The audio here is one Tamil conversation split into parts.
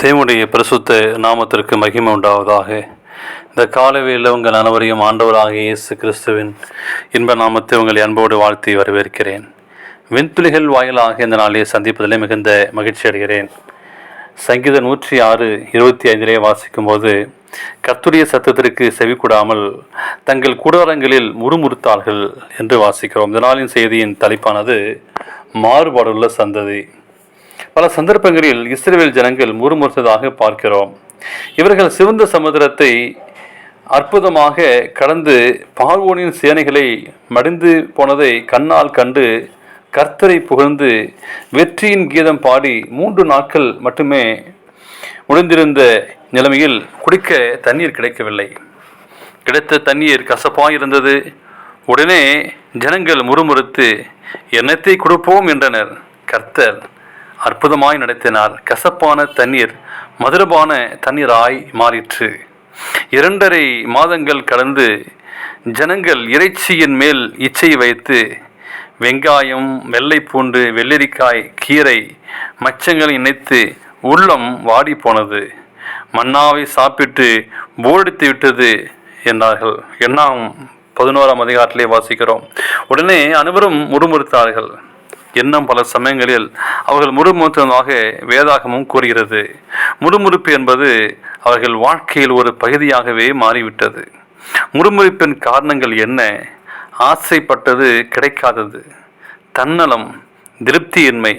தேவனுடைய பரிசுத்த நாமத்திற்கு மகிமை உண்டாவதாக. இந்த காலவேளையில் உங்கள் அனைவரையும் ஆண்டவராக இயேசு கிறிஸ்துவின் இன்ப நாமத்தை உங்களை அன்போடு வாழ்த்தி வரவேற்கிறேன். விண்துளிகள் வாயிலாக இந்த நாளில் சந்திப்பதிலே மிகுந்த மகிழ்ச்சி அடைகிறேன். சங்கீதம் 106:25 வாசிக்கும் போது, கர்த்தருடைய சத்தத்திற்கு செவிக்கூடாமல் தங்கள் கூடாரங்களில் முறுமுறுத்தார்கள் என்று வாசிக்கிறோம். இந்த நாளின் செய்தியின் தலைப்பானது மாறுபாடுள்ள சந்ததி. பல சந்தர்ப்பங்களில் இஸ்ரவேல் ஜனங்கள் முறுமுறுத்ததாக பார்க்கிறோம். இவர்கள் சிவந்த சமுத்திரத்தை அற்புதமாக கடந்து பார்வோனின் சேனைகளை மடிந்து போனதை கண்ணால் கண்டு கர்த்தரை புகழ்ந்து வெற்றியின் கீதம் பாடி 3 நாட்கள் மட்டுமே முடிந்திருந்த நிலைமையில் குடிக்க தண்ணீர் கிடைக்கவில்லை. கிடைத்த தண்ணீர் கசப்பாயிருந்தது. உடனே ஜனங்கள் முறுமுறுத்து எண்ணத்தை கொடுப்போம் என்றனர். கர்த்தர் அற்புதமாய் நடத்தினார். கசப்பான தண்ணீர் மதுரமான தண்ணீராய் மாறிற்று. 2.5 மாதங்கள் கடந்து ஜனங்கள் இறைச்சியின் மேல் இச்சை வைத்து வெங்காயம், வெள்ளை பூண்டு, வெள்ளரிக்காய், கீரை, மச்சங்களை இணைத்து உள்ளம் வாடி போனது. மன்னாவை சாப்பிட்டு போடித்து விட்டது என்றார்கள். என்னாம் 11ஆம் அதிகாரத்திலே வாசிக்கிறோம். உடனே அனைவரும் முறுமுறுத்தார்கள். இன்னும் பல சமயங்களில் அவர்கள் முறுமுறுத்ததாக வேதாகமும் கூறுகிறது. முறுமுறுப்பு என்பது அவர்கள் வாழ்க்கையில் ஒரு பகுதியாகவே மாறிவிட்டது. முறுமுறுப்பின் காரணங்கள் என்ன? ஆசைப்பட்டது கிடைக்காதது, தன்னலம், திருப்தியின்மை.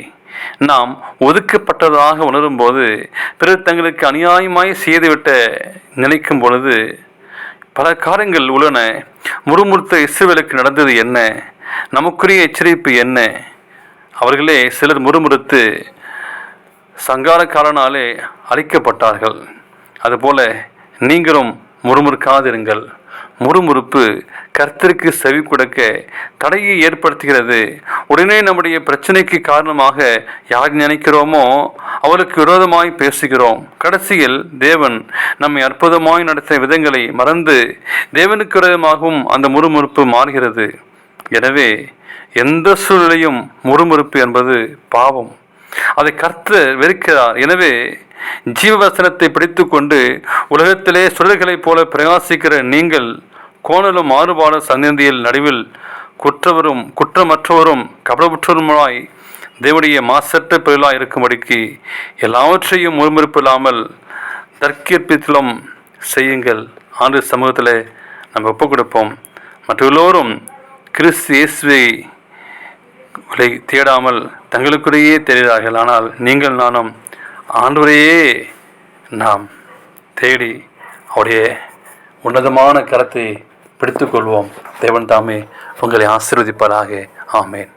நாம் ஒதுக்கப்பட்டதாக உணரும் போது, பிறர் தங்களுக்கு அநியாயமாய் செய்துவிட்ட நினைக்கும் பொழுது பல காரியங்கள் உள்ளன. முறுமுறுத்த இஸ்ரவேலுக்கு நடந்தது என்ன? நமக்குரிய எச்சரிப்பு என்ன? அவர்களே சிலர் முறுமுறுத்து சங்காரக்காரனாலே அழிக்கப்பட்டார்கள். அதுபோல நீங்களும் முறுமுறுக்காதிருங்கள். முறுமுறுப்பு கர்த்தருக்கு செவி கொடுக்க தடையை ஏற்படுத்துகிறது. உடனே நம்முடைய பிரச்சனைக்கு காரணமாக யார் நினைக்கிறோமோ அவளுக்கு விரோதமாய் பேசுகிறோம். கடைசியில் தேவன் நம்மை அற்புதமாய் நடத்திய விதங்களை மறந்து தேவனுக்கு விரோதமாகவும் அந்த முறுமுறுப்பு மாறுகிறது. எனவே எந்த சூழ்நிலையும் முறுமுறுப்பு என்பது பாவம். அதை கர்த்தர் வெறுக்கிறார். எனவே ஜீவவசனத்தை பிடித்து கொண்டு உலகத்திலே சுடர்களைப் போல பிரகாசிக்கிற நீங்கள் கோணலும் மாறுபாடு சந்ததியில் நடுவில் குற்றமற்றவரும் கபடமுற்றவருமாய் தேவனுடைய மாசற்ற பிறலாய் இருக்கும்படிக்கு எல்லாவற்றையும் முறுமுறுப்பு இல்லாமல் தர்க்கீர்ப்பித்திலும் செய்யுங்கள். ஆண்டு சமூகத்தில் நம்ம ஒப்புக் கொடுப்போம். மற்ற எல்லோரும் கிறிஸ்து இயேசுவை தேடாமல் தங்களுக்குள்ளேயே தேடுகிறார்கள். ஆனால் நீங்கள் நானும் ஆண்டவரையே நாம் தேடி அவருடைய உன்னதமான கரத்தை பிடித்துக்கொள்வோம். தேவன் தாமே உங்களை ஆசீர்வதிப்பாராக. ஆமேன்.